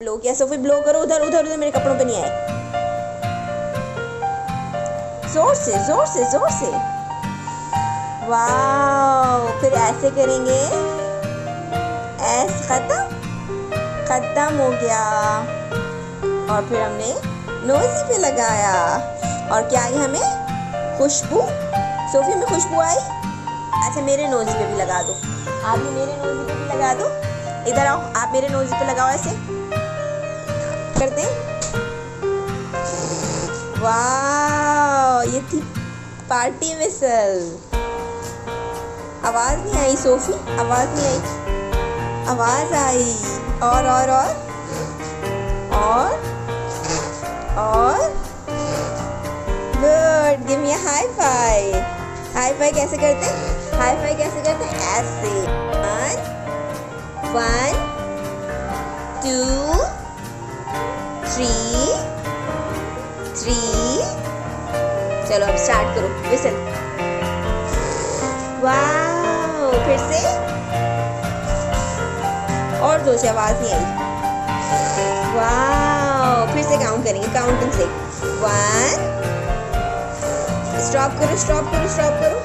Blow किया Sophie, blow करो। उधर उधर उधर मेरे कपड़ों पे नहीं आए। जोर से जोर से जोर से। वाह, फिर ऐसे करेंगे। ऐसे खत्म हो गया। और फिर हमने नोज़ी पे लगाया। और क्या आई हमें? खुशबू। सोफी में खुशबू आई। अच्छा, मेरे नोज़ी पे भी लगा दो। आप भी मेरे नोज़ी पे भी लगा दो। इधर आओ, आप मेरे नोज़ी पे लगाओ। ऐसे करते हैं। वाह, ये थी पार्टी विसल। आवाज नहीं आई सोफी, आवाज नहीं आई। आवाज आई। और good. Give me a high five. High five कैसे करते हैं? हाई फाइव कैसे करते हैं? ऐसे। 1 2 3। चलो अब स्टार्ट करो विसल। वाह, फिर से। और जोर से, आवाज नहीं आई। वाह, फिर से काउंट करेंगे, काउंटिंग से। 1। स्टॉप करो।